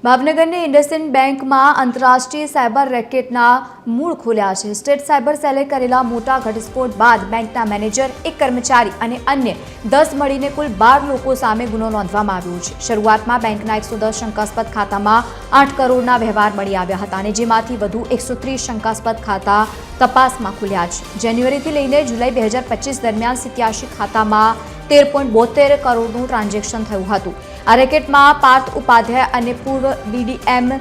ભાવનગરની ઇન્ડસઇન્ડ બેંકમાં આંતરરાષ્ટ્રીય સાયબર રેકેટના મૂળ ખોલ્યા છે। સ્ટેટ સાયબર સેલે કરેલા મોટા ઘટસ્ફોટ બાદ બેંકના મેનેજર, એક કર્મચારી અને અન્ય 10 મળીને કુલ 12 લોકો સામે ગુનો નોંધવામાં આવ્યો છે। શરૂઆતમાં બેંકના 110 શંકાસ્પદ ખાતામાં 8 કરોડના વ્યવહાર મળી આવ્યા હતા અને જેમાંથી વધુ 130 શંકાસ્પદ ખાતા તપાસમાં ખુલ્યા છે। જાન્યુઆરીથી લઈને જુલાઈ 2025 દરમિયાન 87 ખાતામાં 13.72 કરોડનું ટ્રાન્ઝેક્શન થયું હતું। આ રેકેટમાં પાર્થ ઉપાધ્યાય અને પૂર્વ ડીડીએમ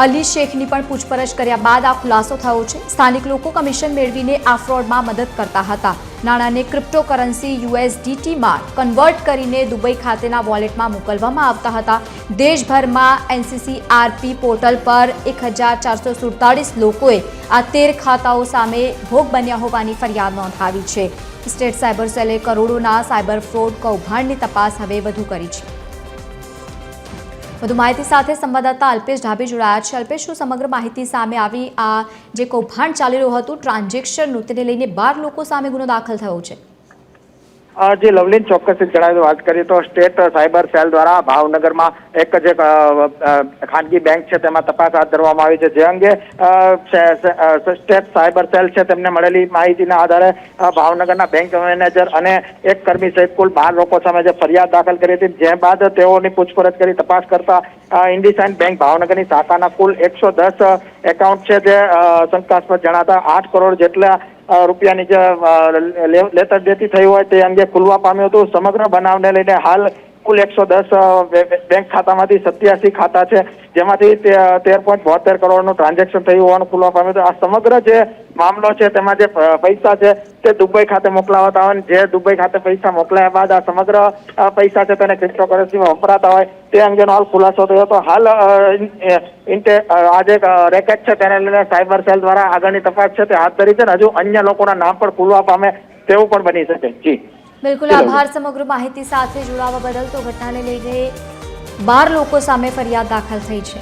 અલી શેખની પણ પૂછપરછ કર્યા બાદ આ ખુલાસો થયો છે। સ્થાનિક લોકો કમિશન મેળવીને આ ફ્રોડમાં મદદ કરતા હતા। નાણાંને ક્રિપ્ટોકરન્સી USDTમાં કન્વર્ટ કરીને દુબઈ ખાતેના વોલેટમાં મોકલવામાં આવતા હતા। દેશભરમાં NCCRP પોર્ટલ પર 1447 લોકોએ આ 13 ખાતાઓ સામે ભોગ બન્યા હોવાની ફરિયાદ નોંધાવી છે। સ્ટેટ સાયબર સેલે કરોડોના સાયબર ફ્રોડ કૌભાંડની તપાસ હવે વધુ કરી છે। વધુ માહિતી સાથે સંવાદદાતા અલ્પેશ ઢાબે જોડાયા છે। અલ્પેશ, શું સમગ્ર માહિતી સામે આવી? આ જે કૌભાંડ ચાલી રહ્યું હતું ટ્રાન્ઝેક્શનનું, તેને લઈને 12 લોકો સામે ગુનો દાખલ થયો છે। જે લવલીન ચોક્કસ જણાવી વાત કરીએ તો સ્ટેટ સાયબર સેલ દ્વારા ભાવનગરમાં એક જે ખાનગી બેંક છે તેમાં તપાસ હાથ ધરવામાં આવી છે। જે અંગે સ્ટેટ સાયબર સેલ છે તેમને મળેલી માહિતીના આધારે ભાવનગરના બેંક મેનેજર અને એક કર્મી સહિત કુલ 12 લોકો સામે જે ફરિયાદ દાખલ કરી હતી, જે બાદ તેઓની પૂછપરછ કરી તપાસ કરતા ઇન્ડસઇન્ડ બેંક ભાવનગરની શાખાના કુલ 110 એકાઉન્ટ છે જે શંકાસ્પદ જણાતા 8 કરોડ જેટલા રૂપિયાની જે લેતર દેતી થઈ હોય તે અંગે ખુલવા પામ્યું હતું। સમગ્ર બનાવને લઈને હાલ કુલ 110 બેંક ખાતામાંથી 87 ખાતા છે, જેમાંથી 13.72 કરોડનું ટ્રાન્ઝેક્શન થયું હોવાનું ખુલવા પામ્યું હતું। આ સમગ્ર જે મામલો છે તેમાં જે પૈસા છે તે દુબઈ ખાતે મોકલાવતા હોય, જે દુબઈ ખાતે પૈસા મોકલાયા બાદ આ સમગ્ર પૈસા છે તેને ક્રિપ્ટોકરન્સીમાં વપરાતા હોય તે અંગેનો હાલ ખુલાસો થયો હતો। હાલ આ જે રેકેટ છે તેને લઈને સાયબર સેલ દ્વારા આગળની તપાસ છે તે હાથ ધરી છે। હજુ અન્ય લોકોના નામ પણ ખુલવા પામે તેવું પણ બની શકે। જી બિલકુલ, આભાર સમગ્ર માહિતી સાથે જોડાવા બદલ। તો ઘટનાને લઈને 12 લોકો સામે ફરિયાદ દાખલ થઈ છે।